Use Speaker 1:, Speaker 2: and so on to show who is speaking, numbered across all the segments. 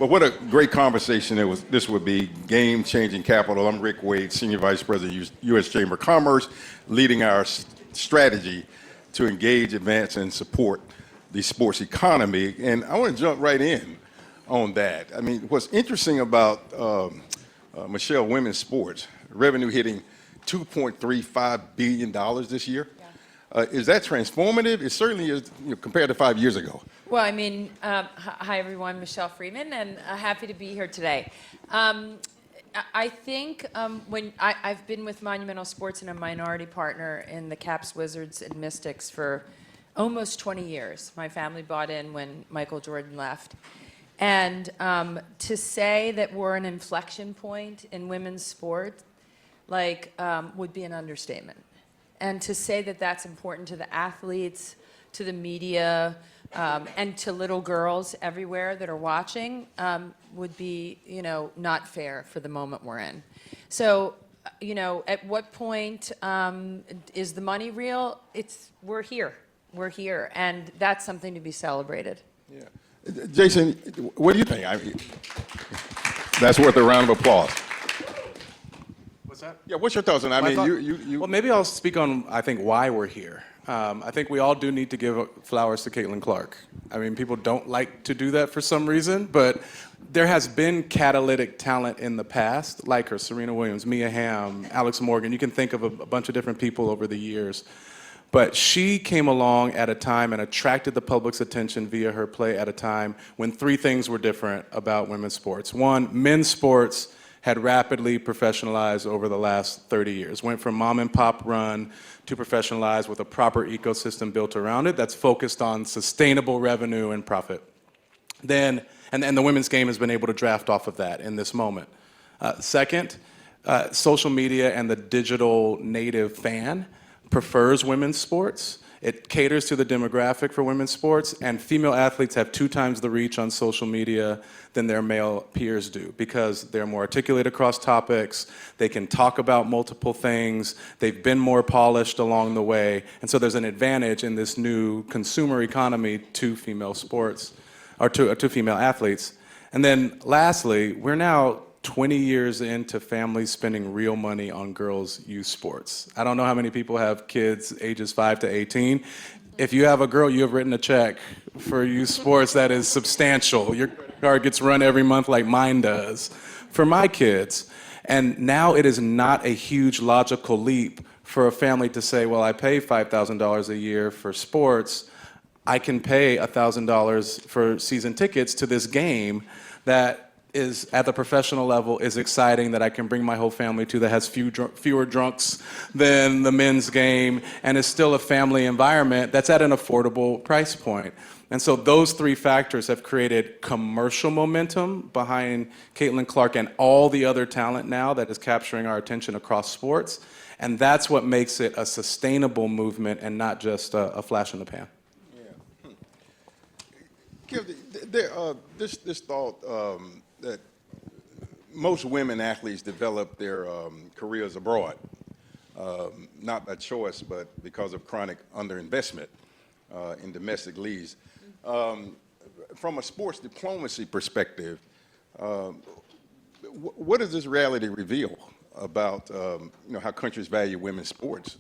Speaker 1: But what a great conversation this would be. Game-changing capital. I'm Rick Wade, Senior Vice President, U.S. Chamber of Commerce, leading our strategy to engage, advance, and support the sports economy. And I want to jump right in on that. I mean, what's interesting about Michelle, women's sports, revenue hitting $2.35 billion this year. Is that transformative? It certainly is, compared to 5 years ago.
Speaker 2: Well, I mean, hi everyone, Michelle Freeman, and happy to be here today. I think when I've been with Monumental Sports and a minority partner in the Caps, Wizards, and Mystics for almost 20 years. My family bought in when Michael Jordan left. And to say that we're an inflection point in women's sport, would be an understatement. And to say that that's important to the athletes, to the media, and to little girls everywhere that are watching would be, not fair for the moment we're in. So, at what point is the money real? We're here. We're here, and that's something to be celebrated.
Speaker 1: Yeah. Jason, what do you think? That's worth a round of applause.
Speaker 3: What's that?
Speaker 1: Yeah, what's your thoughts on that? I mean,
Speaker 3: Well, maybe I'll speak on, I think, why we're here. I think we all do need to give flowers to Caitlin Clark. I mean, people don't like to do that for some reason, but there has been catalytic talent in the past, like her, Serena Williams, Mia Hamm, Alex Morgan. You can think of a bunch of different people over the years. But she came along at a time and attracted the public's attention via her play at a time when three things were different about women's sports. One, men's sports had rapidly professionalized over the last 30 years. Went from mom and pop run to professionalized with a proper ecosystem built around it that's focused on sustainable revenue and profit. Then, and the women's game has been able to draft off of that in this moment. Second, social media and the digital native fan prefers women's sports. It caters to the demographic for women's sports, and female athletes have 2 times the reach on social media than their male peers do because they're more articulate across topics, they can talk about multiple things, they've been more polished along the way, and so there's an advantage in this new consumer economy to female sports, or to female athletes. And then lastly, we're now 20 years into families spending real money on girls' youth sports. I don't know how many people have kids ages 5 to 18. If you have a girl, you have written a check for youth sports that is substantial. Your card gets run every month like mine does for my kids. And now it is not a huge logical leap for a family to say, well, I pay $5,000 a year for sports. I can pay $1,000 for season tickets to this game that is at the professional level is exciting, that I can bring my whole family to, that has fewer drunks than the men's game, and is still a family environment that's at an affordable price point. And so those 3 factors have created commercial momentum behind Caitlin Clark and all the other talent now that is capturing our attention across sports. And that's what makes it a sustainable movement and not just a flash in the pan.
Speaker 1: Yeah. This thought that most women athletes develop their careers abroad, not by choice, but because of chronic underinvestment in domestic leagues. From a sports diplomacy perspective, what does this reality reveal about how countries value women's sports?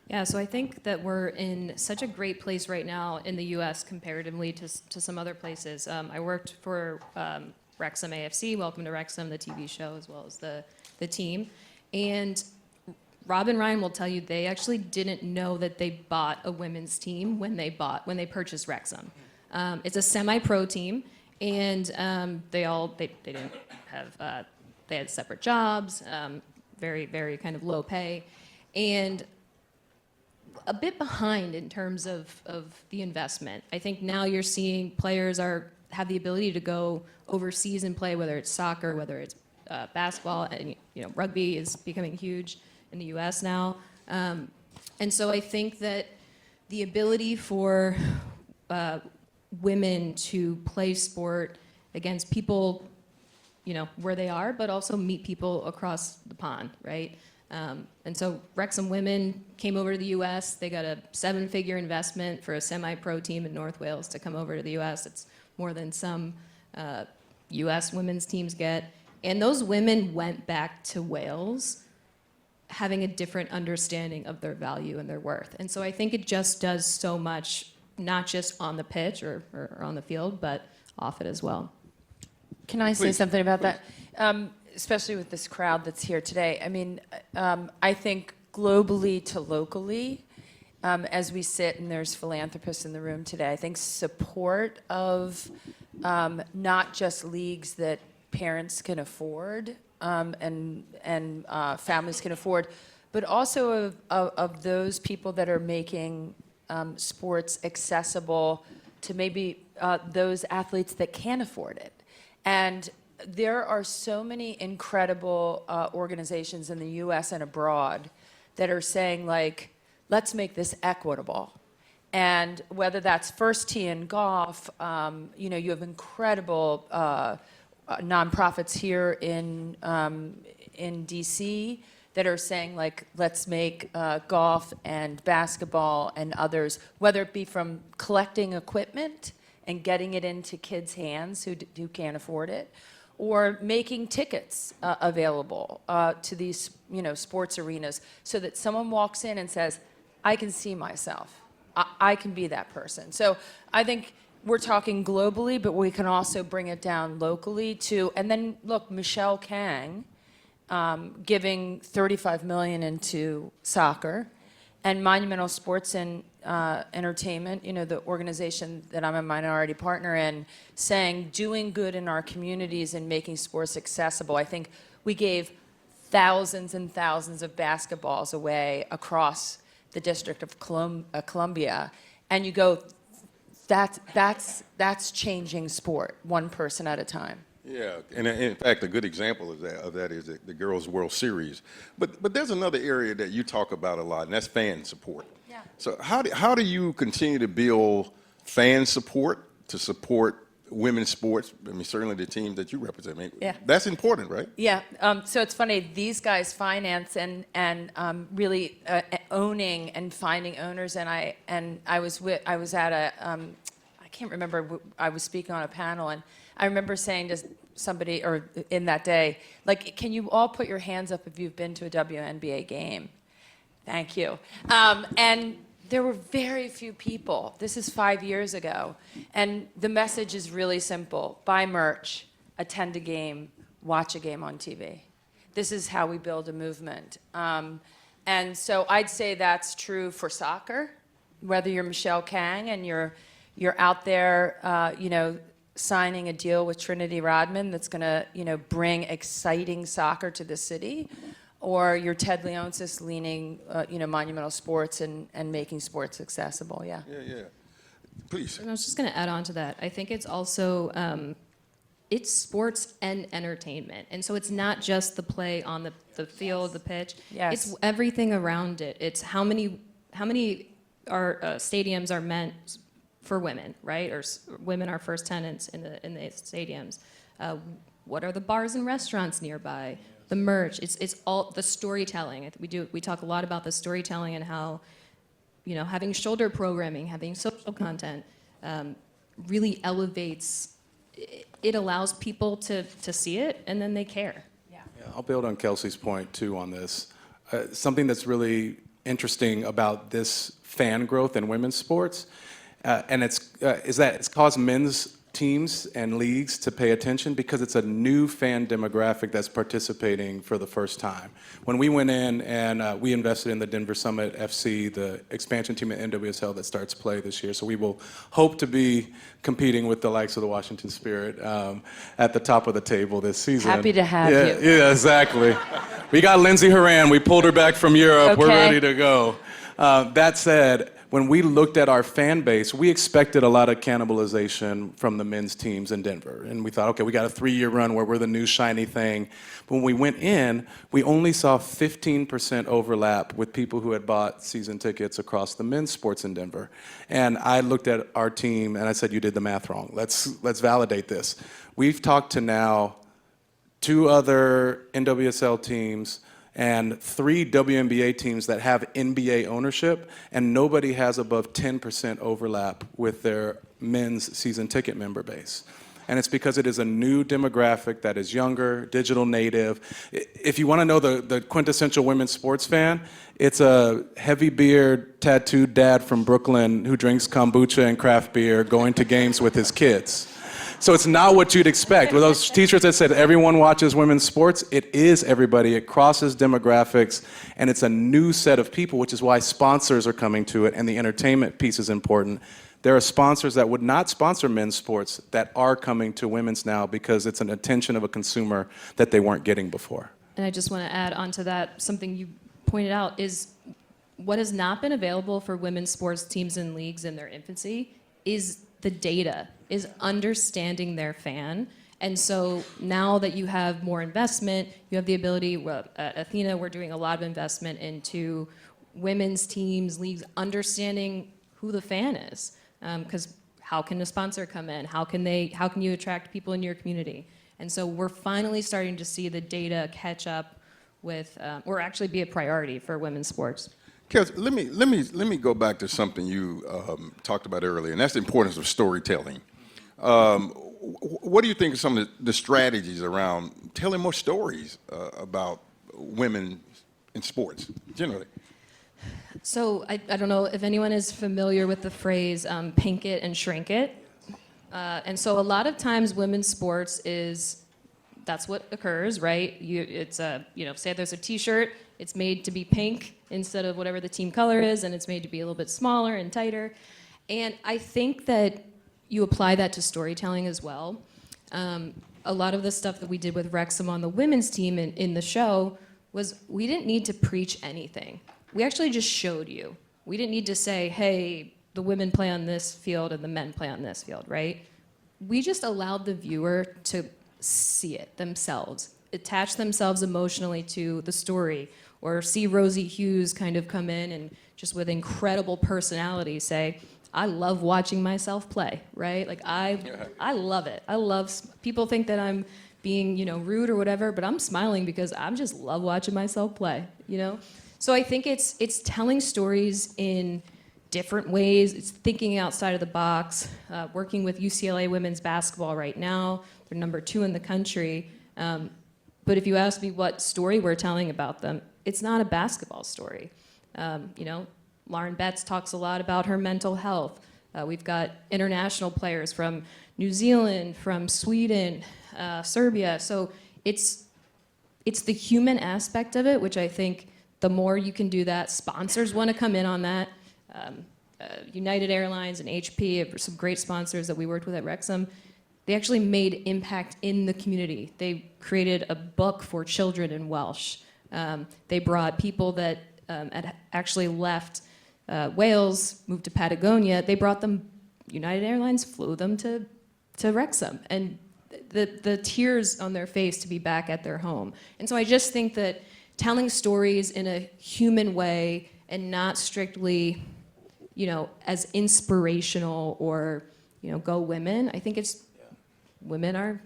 Speaker 4: Yeah, so I think that we're in such a great place right now in the U.S. comparatively to some other places. I worked for Wrexham AFC, Welcome to Wrexham, the TV show, as well as the team. And Rob and Ryan will tell you they actually didn't know that they bought a women's team when they purchased Wrexham. It's a semi-pro team, and they didn't have they had separate jobs, very, very kind of low pay, and a bit behind in terms of the investment. I think now you're seeing players have the ability to go overseas and play, whether it's soccer, whether it's basketball, and rugby is becoming huge in the U.S. now. And so I think that the ability for women to play sport against people, where they are, but also meet people across the pond, right? And so Wrexham women came over to the U.S. They got a 7-figure investment for a semi-pro team in North Wales to come over to the U.S. It's more than some U.S. women's teams get. And those women went back to Wales having a different understanding of their value and their worth. And so I think it just does so much, not just on the pitch or on the field, but off it as well.
Speaker 2: Can I say
Speaker 1: Please,
Speaker 2: something about that? Especially with this crowd that's here today. I mean, I think globally to locally, as we sit and there's philanthropists in the room today, I think support of not just leagues that parents can afford and families can afford, but also of those people that are making sports accessible to maybe those athletes that can't afford it. And there are so many incredible organizations in the U.S. and abroad that are saying, like, let's make this equitable. And whether that's First Tee in golf, you have incredible nonprofits here in D.C. that are saying, like, let's make golf and basketball and others, whether it be from collecting equipment and getting it into kids' hands who can't afford it, or making tickets available to these, sports arenas, so that someone walks in and says, I can see myself. I can be that person. So I think we're talking globally, but we can also bring it down locally too. And then look, Michelle Kang giving $35 million into soccer, and Monumental Sports and Entertainment, the organization that I'm a minority partner in, saying doing good in our communities and making sports accessible. I think we gave thousands and thousands of basketballs away across the District of Columbia, and you go, that's changing sport, one person at a time.
Speaker 1: Yeah, and in fact, a good example of that is the Girls' World Series. But there's another area that you talk about a lot, and that's fan support.
Speaker 2: Yeah.
Speaker 1: So how do you continue to build fan support to support women's sports? I mean, certainly the team that you represent. I mean,
Speaker 2: Yeah.
Speaker 1: That's important, right?
Speaker 2: Yeah. So it's funny. These guys finance and really owning and finding owners. And I was at a I can't remember. I was speaking on a panel, and I remember saying to somebody, or in that day, like, can you all put your hands up if you've been to a WNBA game? Thank you. And there were very few people. This is 5 years ago. And the message is really simple. Buy merch, attend a game, watch a game on TV. This is how we build a movement. And so I'd say that's true for soccer, whether you're Michelle Kang and you're out there, signing a deal with Trinity Rodman that's going to, bring exciting soccer to the city, or you're Ted Leonsis leaning, Monumental Sports and making sports accessible. Yeah.
Speaker 1: Yeah. Please.
Speaker 4: And I was just going to add on to that. I think it's also it's sports and entertainment, and so it's not just the play on the field, the pitch.
Speaker 2: Yes.
Speaker 4: It's everything around it. It's how many stadiums are meant for women, right? Or women are first tenants in the stadiums. What are the bars and restaurants nearby? The merch. It's all the storytelling. We talk a lot about the storytelling and how, having shoulder programming, having social content, really elevates. It allows people to see it, and then they care.
Speaker 3: Yeah, I'll build on Kelsey's point too on this. Something that's really interesting about this fan growth in women's sports, and is that it's caused men's teams and leagues to pay attention because it's a new fan demographic that's participating for the first time. When we went in and we invested in the Denver Summit FC, the expansion team at NWSL that starts play this year, so we will hope to be competing with the likes of the Washington Spirit at the top of the table this season.
Speaker 2: Happy to have you.
Speaker 3: Yeah, exactly. We got Lindsey Horan. We pulled her back from Europe.
Speaker 2: Okay.
Speaker 3: We're ready to go. That said, when we looked at our fan base, we expected a lot of cannibalization from the men's teams in Denver. And we thought, okay, we got a 3-year run where we're the new shiny thing. But when we went in, we only saw 15% overlap with people who had bought season tickets across the men's sports in Denver. And I looked at our team and I said, you did the math wrong. Let's validate this. We've talked to now 2 other NWSL teams and 3 WNBA teams that have NBA ownership, and nobody has above 10% overlap with their men's season ticket member base. And it's because it is a new demographic that is younger, digital native. If you want to know the quintessential women's sports fan, it's a heavy beard, tattooed dad from Brooklyn who drinks kombucha and craft beer going to games with his kids. So it's not what you'd expect. With those t-shirts that said everyone watches women's sports, it is everybody. It crosses demographics, and it's a new set of people, which is why sponsors are coming to it, and the entertainment piece is important. There are sponsors that would not sponsor men's sports that are coming to women's now because it's an attention of a consumer that they weren't getting before.
Speaker 4: And I just want to add on to that, something you pointed out is what has not been available for women's sports teams and leagues in their infancy is the data, is understanding their fan. And so now that you have more investment, you have the ability, at Athena, we're doing a lot of investment into women's teams, leagues, understanding who the fan is. Because how can a sponsor come in? How can you attract people in your community? And so we're finally starting to see the data catch up with, or actually be a priority for women's sports.
Speaker 1: Kelsey, let me go back to something you talked about earlier, and that's the importance of storytelling. What do you think of some of the strategies around telling more stories about women in sports generally?
Speaker 4: So I don't know if anyone is familiar with the phrase pink it and shrink it. And so a lot of times women's sports that's what occurs, right? Say there's a t-shirt, it's made to be pink instead of whatever the team color is, and it's made to be a little bit smaller and tighter. And I think that you apply that to storytelling as well. A lot of the stuff that we did with Wrexham on the women's team in the show was we didn't need to preach anything. We actually just showed you. We didn't need to say, hey, the women play on this field and the men play on this field, right? We just allowed the viewer to see it themselves, attach themselves emotionally to the story, or see Rosie Hughes kind of come in and just with incredible personality say, I love watching myself play, right? Like I love it. People think that I'm being, rude or whatever, but I'm smiling because I just love watching myself play, So I think it's telling stories in different ways. It's thinking outside of the box. Working with UCLA women's basketball right now, they're number 2 in the country. But if you ask me what story we're telling about them, it's not a basketball story. Lauren Betts talks a lot about her mental health. We've got international players from New Zealand, from Sweden, Serbia. So it's the human aspect of it, which I think the more you can do that, sponsors want to come in on that. United Airlines and HP are some great sponsors that we worked with at Wrexham. They actually made impact in the community. They created a book for children in Welsh. They brought people that had actually left Wales, moved to Patagonia. They brought them, United Airlines flew them to Wrexham. And the tears on their face to be back at their home. And so I just think that telling stories in a human way and not strictly, as inspirational or, go women. I think we're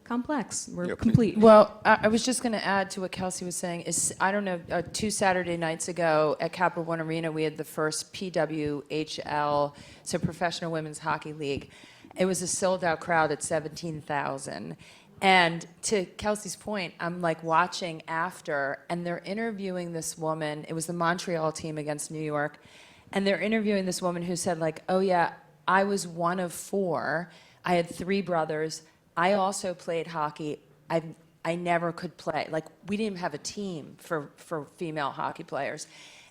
Speaker 4: complex. We're complete.
Speaker 2: Well, I was just going to add to what Kelsey was saying. I don't know, 2 Saturday nights ago at Capital One Arena, we had the first PWHL, so Professional Women's Hockey League. It was a sold-out crowd at 17,000. And to Kelsey's point, I'm like watching after, and they're interviewing this woman. It was the Montreal team against New York. And they're interviewing this woman who said, like, oh yeah, I was one of 4. I had 3 brothers. I also played hockey. I never could play. Like, we didn't even have a team for female hockey players.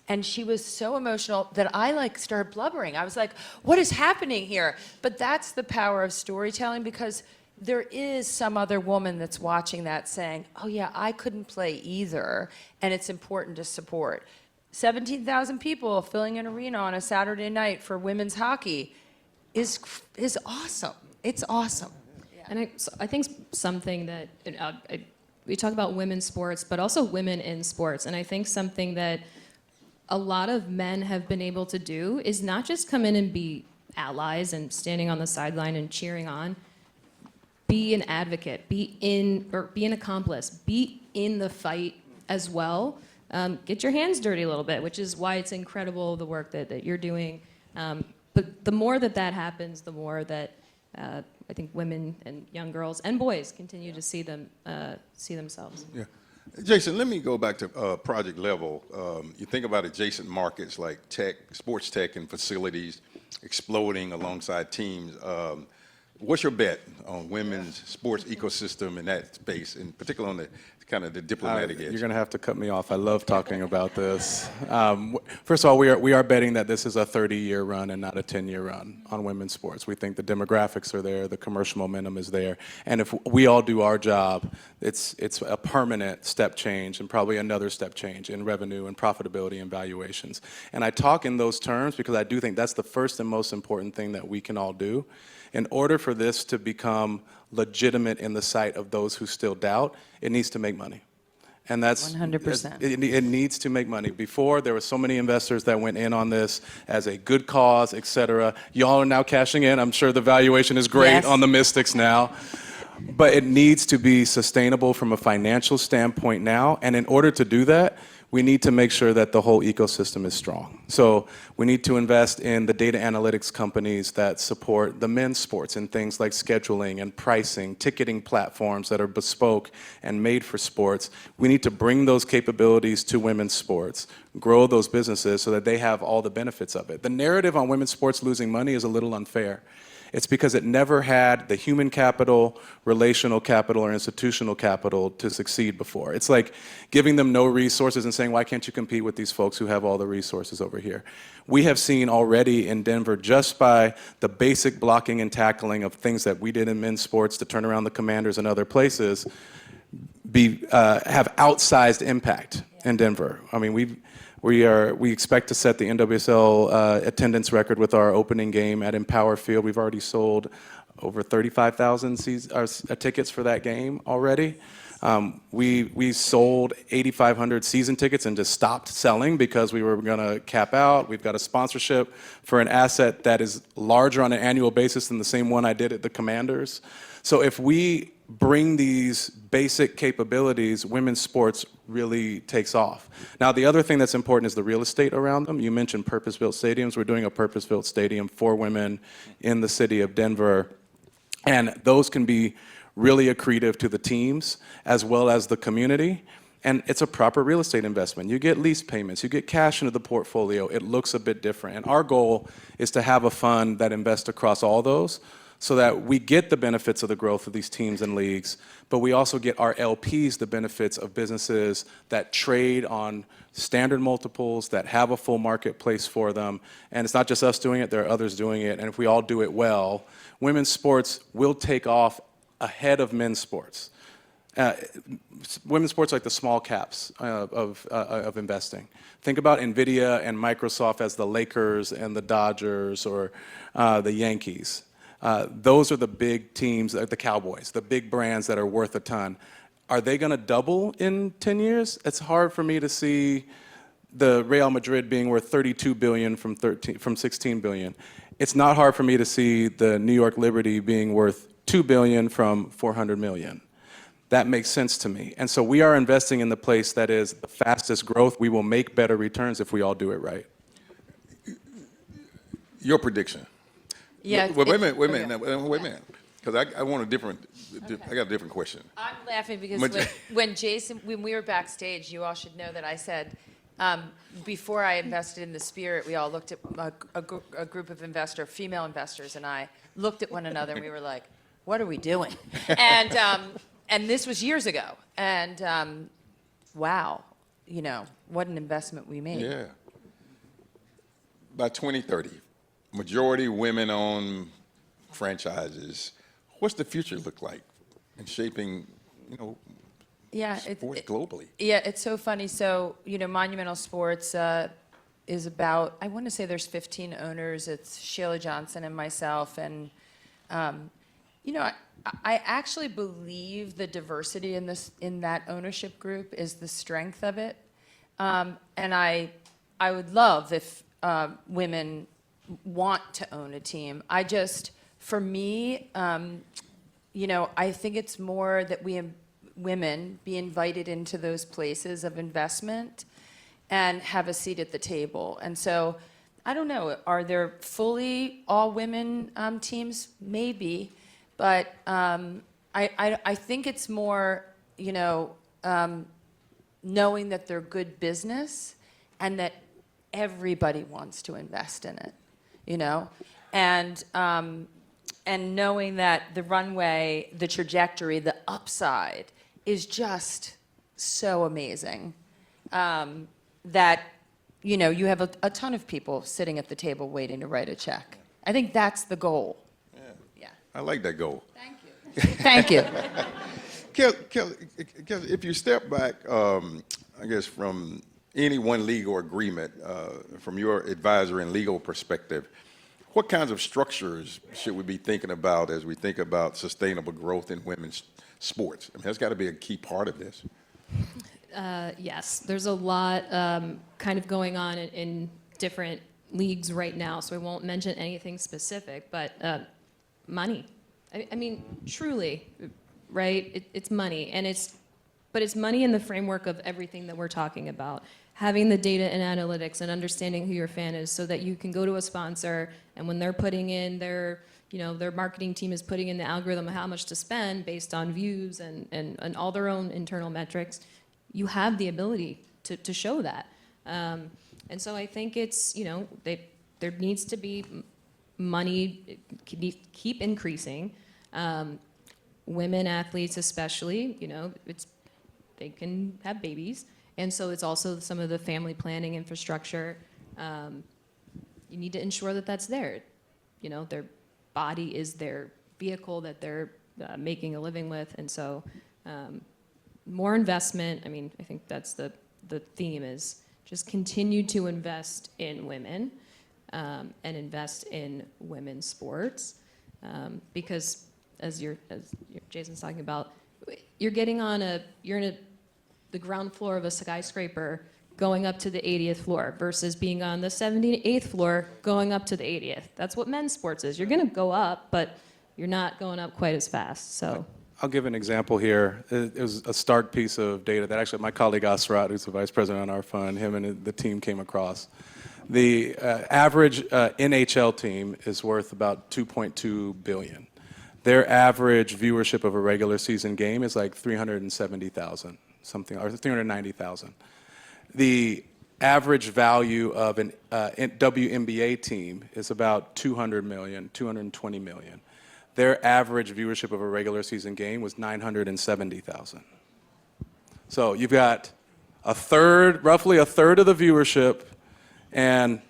Speaker 2: And she was so emotional that I started blubbering. I was like, what is happening here? But that's the power of storytelling, because there is some other woman that's watching that saying, oh yeah, I couldn't play either, and it's important to support. 17,000 people filling an arena on a Saturday night for women's hockey is awesome. It's awesome.
Speaker 4: And I think something that, we talk about women's sports, but also women in sports, and I think something that a lot of men have been able to do is not just come in and be allies and standing on the sideline and cheering on. Be an advocate, be an accomplice, be in the fight as well. Get your hands dirty a little bit, which is why it's incredible the work that you're doing. But the more that happens, the more that I think women and young girls and boys continue to see themselves.
Speaker 1: Yeah. Jason, let me go back to project level. You think about adjacent markets like tech, sports tech, and facilities exploding alongside teams. What's your bet on women's sports ecosystem in that space, in particular on the kind of the diplomatic edge?
Speaker 3: You're going to have to cut me off. I love talking about this. First of all, we are betting that this is a 30-year run and not a 10-year run on women's sports. We think the demographics are there, the commercial momentum is there, and if we all do our job, it's a permanent step change and probably another step change in revenue and profitability and valuations. And I talk in those terms because I do think that's the first and most important thing that we can all do. In order for this to become legitimate in the sight of those who still doubt, it needs to make money. And that's
Speaker 2: 100%.
Speaker 3: It needs to make money. Before, there were so many investors that went in on this as a good cause, et cetera. Y'all are now cashing in. I'm sure the valuation is great
Speaker 2: Yes.
Speaker 3: on the Mystics now. But it needs to be sustainable from a financial standpoint now. And in order to do that, we need to make sure that the whole ecosystem is strong. So we need to invest in the data analytics companies that support the men's sports in things like scheduling and pricing, ticketing platforms that are bespoke and made for sports. We need to bring those capabilities to women's sports, grow those businesses so that they have all the benefits of it. The narrative on women's sports losing money is a little unfair. It's because it never had the human capital, relational capital, or institutional capital to succeed before. It's like giving them no resources and saying, why can't you compete with these folks who have all the resources over here? We have seen already in Denver, just by the basic blocking and tackling of things that we did in men's sports to turn around the Commanders and other places, have outsized impact in Denver. I mean, we expect to set the NWSL attendance record with our opening game at Empower Field. We've already sold over 35,000 tickets for that game already. We sold 8,500 season tickets and just stopped selling because we were going to cap out. We've got a sponsorship for an asset that is larger on an annual basis than the same one I did at the Commanders. So if we bring these basic capabilities, women's sports really takes off. Now, the other thing that's important is the real estate around them. You mentioned purpose-built stadiums. We're doing a purpose-built stadium for women in the city of Denver. And those can be really accretive to the teams as well as the community. And it's a proper real estate investment. You get lease payments, you get cash into the portfolio. It looks a bit different. And our goal is to have a fund that invests across all those, so that we get the benefits of the growth of these teams and leagues, but we also get our LPs the benefits of businesses that trade on standard multiples, that have a full marketplace for them. And it's not just us doing it, there are others doing it. And if we all do it well, women's sports will take off ahead of men's sports. Women's sports are like the small caps of investing. Think about NVIDIA and Microsoft as the Lakers and the Dodgers or the Yankees. Those are the big teams, the Cowboys, the big brands that are worth a ton. Are they going to double in 10 years? It's hard for me to see the Real Madrid being worth $32 billion from $16 billion. It's not hard for me to see the New York Liberty being worth $2 billion from $400 million. That makes sense to me. And so we are investing in the place that is the fastest growth. We will make better returns if we all do it right.
Speaker 1: Your prediction.
Speaker 2: Yeah.
Speaker 1: Well, wait a minute. Because I want a different, I got a different question.
Speaker 2: I'm laughing because when we were backstage, you all should know that I said, before I invested in the Spirit, we all looked at a group of female investors, and I looked at one another, and we were like, what are we doing? And this was years ago. And wow, what an investment we made.
Speaker 1: Yeah. By 2030, majority women-owned franchises. What's the future look like in shaping, sports globally?
Speaker 2: Yeah, it's so funny. So, Monumental Sports is about, I want to say there's 15 owners. It's Sheila Johnson and myself. And, I actually believe the diversity in that ownership group is the strength of it. And I would love if women want to own a team. For me, I think it's more that women be invited into those places of investment and have a seat at the table. And so I don't know. Are there fully all women teams? Maybe, but I think it's more, knowing that they're good business and that everybody wants to invest in it, and knowing that the runway, the trajectory, the upside is just so amazing that you have a ton of people sitting at the table waiting to write a check. I think that's the goal. Yeah.
Speaker 1: I like that goal.
Speaker 2: Thank you. Thank you.
Speaker 1: Kelly, if you step back, I guess, from any one legal agreement, from your advisory and legal perspective, what kinds of structures should we be thinking about as we think about sustainable growth in women's sports? I mean, that's got to be a key part of this.
Speaker 4: Yes, there's a lot kind of going on in different leagues right now, so I won't mention anything specific, but money. I mean, truly, right? It's money, but it's money in the framework of everything that we're talking about. Having the data and analytics and understanding who your fan is so that you can go to a sponsor and when they're putting in their marketing team is putting in the algorithm of how much to spend based on views and all their own internal metrics, you have the ability to show that. And so I think it's, there needs to be money, keep increasing. Women athletes especially, they can have babies. And so it's also some of the family planning infrastructure. You need to ensure that that's there. Their body is their vehicle that they're making a living with. And so more investment, I think that's the theme is just continue to invest in women and invest in women's sports. Because as Jason's talking about, you're in the ground floor of a skyscraper going up to the 80th floor versus being on the 78th floor going up to the 80th. That's what men's sports is. You're going to go up, but you're not going up quite as fast. So
Speaker 3: I'll give an example here. It was a stark piece of data that actually my colleague Asrat, who's the vice president on our fund, him and the team came across. The average NHL team is worth about $2.2 billion. Their average viewership of a regular season game is like 370,000. Something, or 390,000. The average value of an WNBA team is about 200 million, 220 million. Their average viewership of a regular season game was 970,000. So you've got roughly a third of the viewership and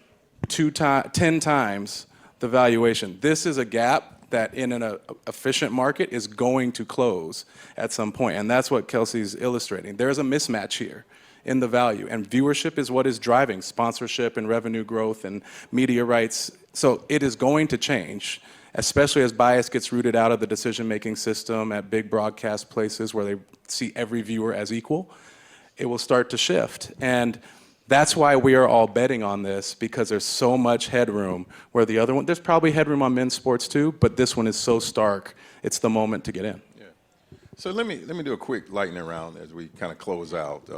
Speaker 3: 10 times the valuation. This is a gap that in an efficient market is going to close at some point. And that's what Kelsey's illustrating. There's a mismatch here in the value. And viewership is what is driving sponsorship and revenue growth and media rights. So it is going to change, especially as bias gets rooted out of the decision-making system at big broadcast places where they see every viewer as equal. It will start to shift. And that's why we are all betting on this, because there's so much headroom where the other one, there's probably headroom on men's sports too, but this one is so stark, it's the moment to get in.
Speaker 1: Yeah. So let me do a quick lightning round as we kind of close out.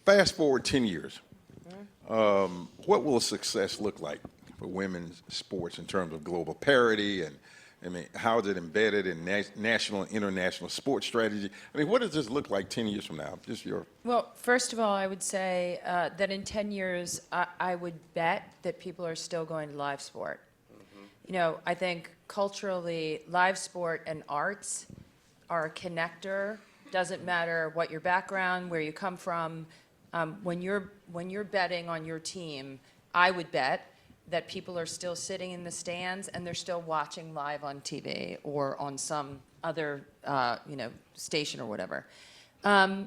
Speaker 1: Fast forward 10 years. What will success look like for women's sports in terms of global parity and how is it embedded in national and international sports strategy? What does this look like 10 years from now?
Speaker 2: Well, first of all, I would say that in 10 years, I would bet that people are still going to live sport. Mm-hmm. I think culturally, live sport and arts are a connector. Doesn't matter what your background, where you come from. When you're betting on your team, I would bet that people are still sitting in the stands and they're still watching live on TV or on some other, station or whatever. I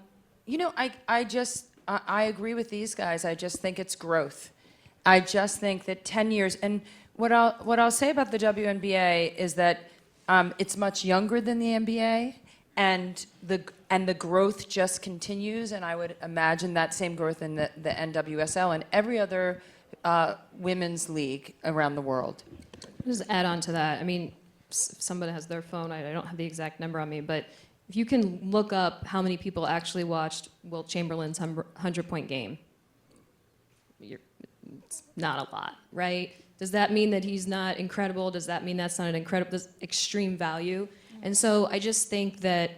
Speaker 2: agree with these guys. I just think it's growth. I just think that 10 years, and what I'll say about the WNBA is that it's much younger than the NBA, and the growth just continues, and I would imagine that same growth in the NWSL and every other women's league around the world.
Speaker 4: Just add on to that. If somebody has their phone, I don't have the exact number on me, but if you can look up how many people actually watched Wilt Chamberlain's 100-point game, it's not a lot, right? Does that mean that he's not incredible? Does that mean that's not an incredible, this extreme value? And so I just think that,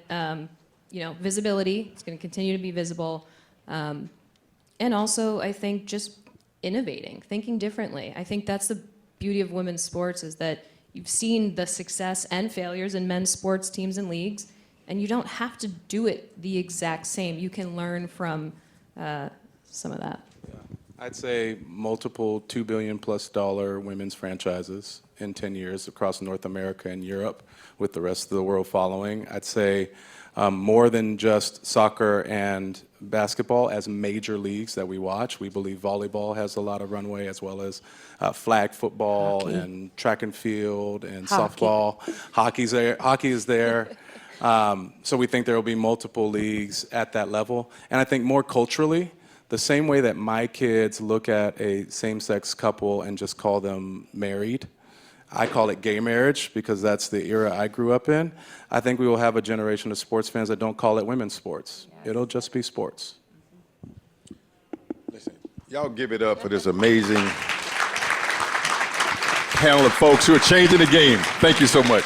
Speaker 4: visibility, it's going to continue to be visible. And also, I think just innovating, thinking differently. I think that's the beauty of women's sports, is that you've seen the success and failures in men's sports teams and leagues, and you don't have to do it the exact same. You can learn from some of that.
Speaker 3: I'd say multiple $2 billion+ women's franchises in 10 years across North America and Europe, with the rest of the world following. I'd say more than just soccer and basketball as major leagues that we watch. We believe volleyball has a lot of runway, as well as flag football,
Speaker 2: Hockey.
Speaker 3: and track and field and
Speaker 2: Hockey.
Speaker 3: softball. Hockey is there. So we think there will be multiple leagues at that level. And I think more culturally, the same way that my kids look at a same-sex couple and just call them married, I call it gay marriage because that's the era I grew up in. I think we will have a generation of sports fans that don't call it women's sports.
Speaker 2: Yes.
Speaker 3: It'll just be sports.
Speaker 1: Listen, y'all give it up for this amazing panel of folks who are changing the game. Thank you so much.